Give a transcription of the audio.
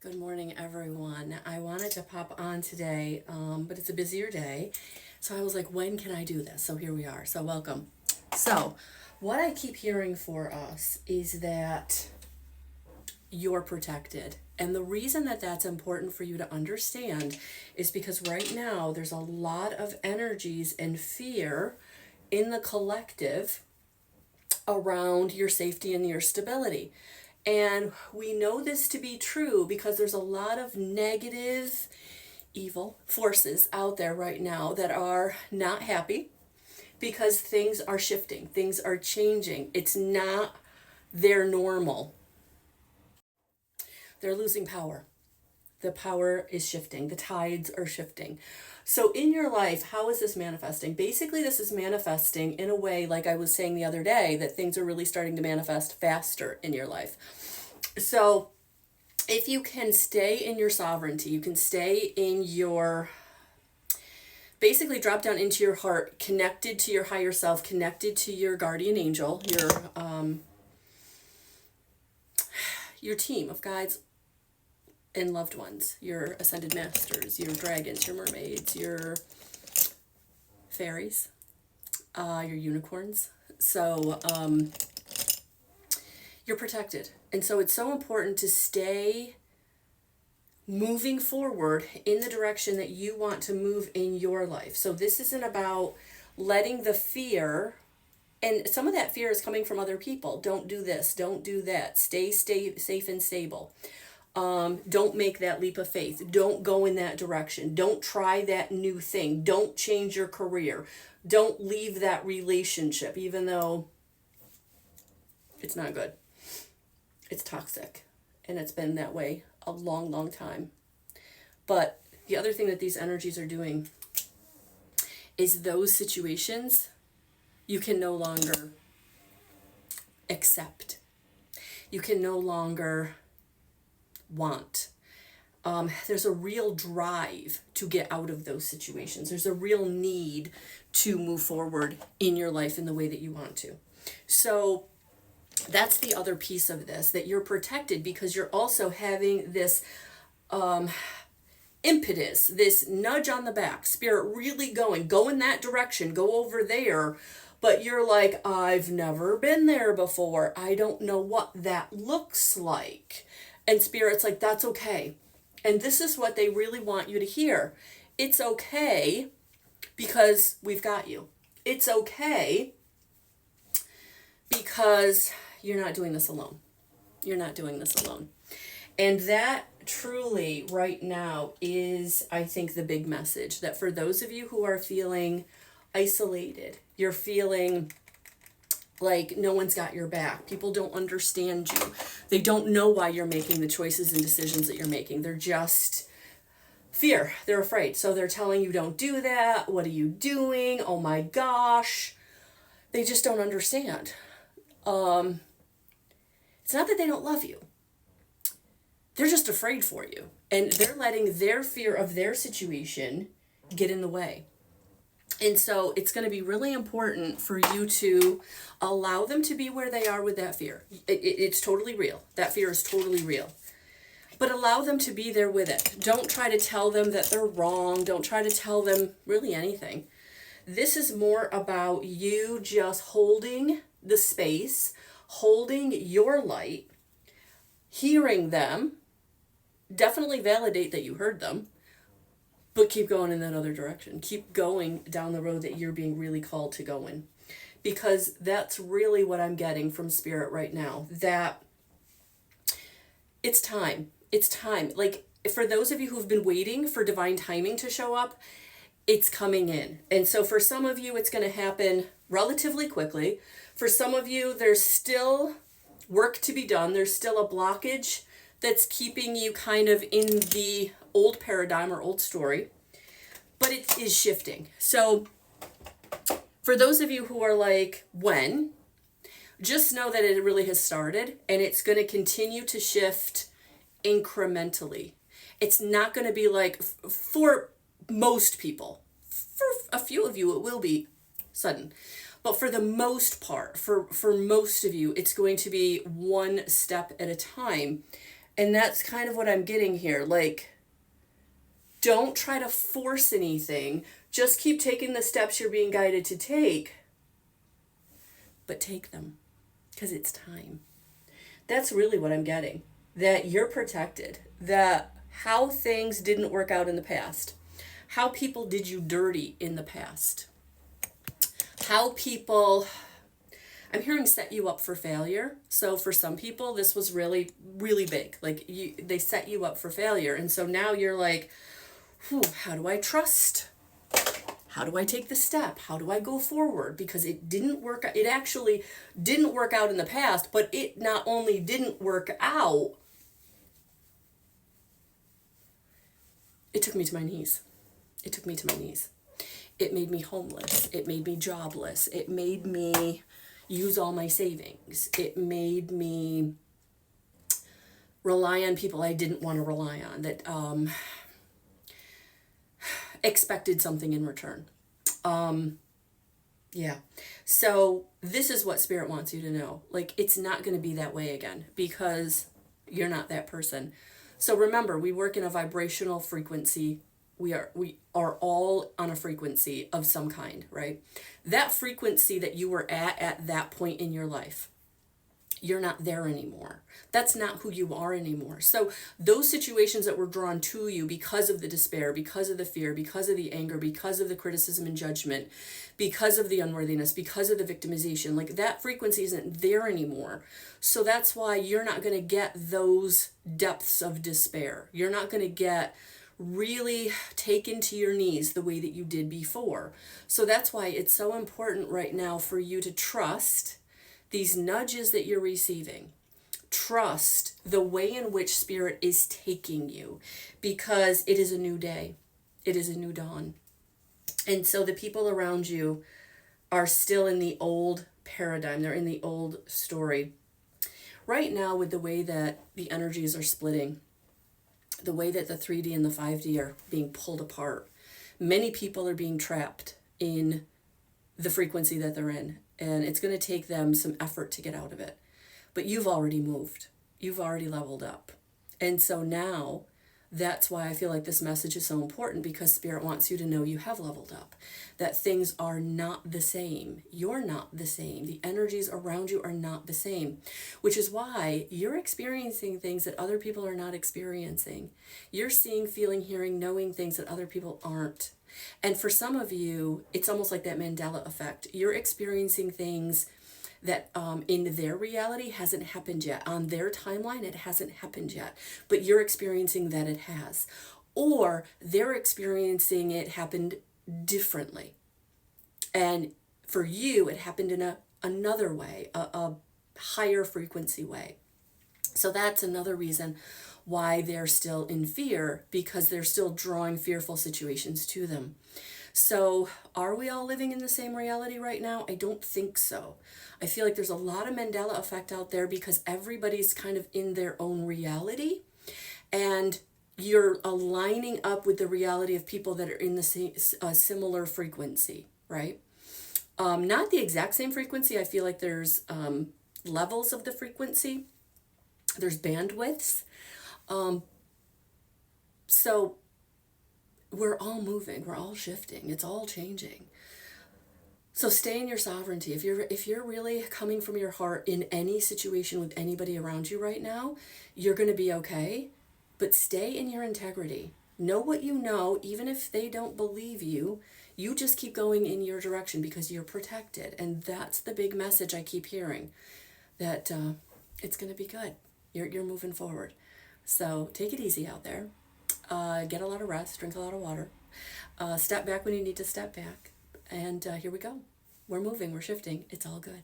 Good morning, everyone. I wanted to pop on today, but it's a busier day. So I was like, when can I do this? So here we are. So welcome. So, what I keep hearing for us is that you're protected. And the reason that that's important for you to understand is because right now there's a lot of energies and fear in the collective around your safety and your stability. And we know this to be true because there's a lot of negative, evil forces out there right now that are not happy because things are shifting, things are changing. It's not their normal. They're losing power. The power is shifting, the tides are shifting. So, in your life, how is this manifesting? Basically, this is manifesting in a way, like I was saying the other day, that things are really starting to manifest faster in your life. So, if you can stay in your sovereignty, you can stay in your, basically drop down into your heart, connected to your higher self, connected to your guardian angel, your team of guides and loved ones, your ascended masters, your dragons, your mermaids, your fairies, your unicorns. So you're protected. And so it's so important to stay moving forward in the direction that you want to move in your life. So this isn't about letting the fear, and some of that fear is coming from other people. Don't do this, don't do that. Stay safe and stable. Don't make that leap of faith. Don't go in that direction. Don't try that new thing. Don't change your career. Don't leave that relationship, even though it's not good. It's toxic. And it's been that way a long, long time. But the other thing that these energies are doing is those situations you can no longer accept. You can no longer want. There's a real drive to get out of those situations. There's a real need to move forward in your life in the way that you want to. So that's the other piece of this, that you're protected because you're also having this impetus, this nudge on the back, spirit really go in that direction, go over there. But you're like, I've never been there before. I don't know what that looks like. And spirit's like, that's okay. And this is what they really want you to hear. It's okay because we've got you. It's okay because you're not doing this alone. You're not doing this alone. And that truly right now is, I think, the big message, that for those of you who are feeling isolated, you're feeling like no one's got your back. People don't understand you. They don't know why you're making the choices and decisions that you're making. They're just fear. They're afraid. So they're telling you, don't do that. What are you doing? Oh my gosh. They just don't understand. It's not that they don't love you. They're just afraid for you. And they're letting their fear of their situation get in the way. And so it's going to be really important for you to allow them to be where they are with that fear. It's totally real. That fear is totally real. But allow them to be there with it. Don't try to tell them that they're wrong. Don't try to tell them really anything. This is more about you just holding the space, holding your light, hearing them. Definitely validate that you heard them. But keep going in that other direction. Keep going down the road that you're being really called to go in. Because that's really what I'm getting from Spirit right now. That it's time. It's time. Like, for those of you who've been waiting for divine timing to show up, it's coming in. And so for some of you, it's going to happen relatively quickly. For some of you, there's still work to be done. There's still a blockage that's keeping you kind of in the old paradigm or old story, but it is shifting. So for those of you who are like, when, just know that it really has started and it's going to continue to shift incrementally. It's not going to be like, for most people, for a few of you, it will be sudden. But for the most part, for most of you, it's going to be one step at a time. And that's kind of what I'm getting here. Like, don't try to force anything. Just keep taking the steps you're being guided to take. But take them. Because it's time. That's really what I'm getting. That you're protected. That how things didn't work out in the past. How people did you dirty in the past. How people, I'm hearing, set you up for failure. So for some people, this was really, really big. Like, they set you up for failure. And so now you're like, how do I trust? How do I take the step? How do I go forward? Because it didn't work. It actually didn't work out in the past, but it not only didn't work out, it took me to my knees. It took me to my knees. It made me homeless. It made me jobless. It made me use all my savings. It made me rely on people I didn't want to rely on, that expected something in return. Yeah. So this is what Spirit wants you to know. Like, it's not going to be that way again, because you're not that person. So remember, we work in a vibrational frequency. We are all on a frequency of some kind, right? That frequency that you were at that point in your life, you're not there anymore. That's not who you are anymore. So those situations that were drawn to you because of the despair, because of the fear, because of the anger, because of the criticism and judgment, because of the unworthiness, because of the victimization, like, that frequency isn't there anymore. So that's why you're not going to get those depths of despair. You're not going to get really taken to your knees the way that you did before. So that's why it's so important right now for you to trust these nudges that you're receiving. Trust the way in which Spirit is taking you, because it is a new day. It is a new dawn. And so the people around you are still in the old paradigm. They're in the old story. Right now, with the way that the energies are splitting, the way that the 3D and the 5D are being pulled apart, many people are being trapped in the frequency that they're in. And it's going to take them some effort to get out of it. But you've already moved. You've already leveled up. And so now, that's why I feel like this message is so important, because Spirit wants you to know you have leveled up. That things are not the same. You're not the same. The energies around you are not the same. Which is why you're experiencing things that other people are not experiencing. You're seeing, feeling, hearing, knowing things that other people aren't. And for some of you, it's almost like that Mandela effect. You're experiencing things that in their reality hasn't happened yet. On their timeline, it hasn't happened yet. But you're experiencing that it has. Or they're experiencing it happened differently. And for you, it happened in another way, a higher frequency way. So that's another reason why they're still in fear, because they're still drawing fearful situations to them. So are we all living in the same reality right now? I don't think so. I feel like there's a lot of Mandela effect out there, because everybody's kind of in their own reality, and you're aligning up with the reality of people that are in the same similar frequency, right? Not the exact same frequency. I feel like there's levels of the frequency. There's bandwidths. So we're all moving, we're all shifting, it's all changing. So stay in your sovereignty. If you're really coming from your heart in any situation with anybody around you right now, you're going to be okay. But stay in your integrity. Know what you know, even if they don't believe you. You just keep going in your direction, because you're protected. And that's the big message I keep hearing, that it's going to be good. You're moving forward. So take it easy out there. Get a lot of rest, drink a lot of water. Step back when you need to step back. And here we go. We're moving, we're shifting. It's all good.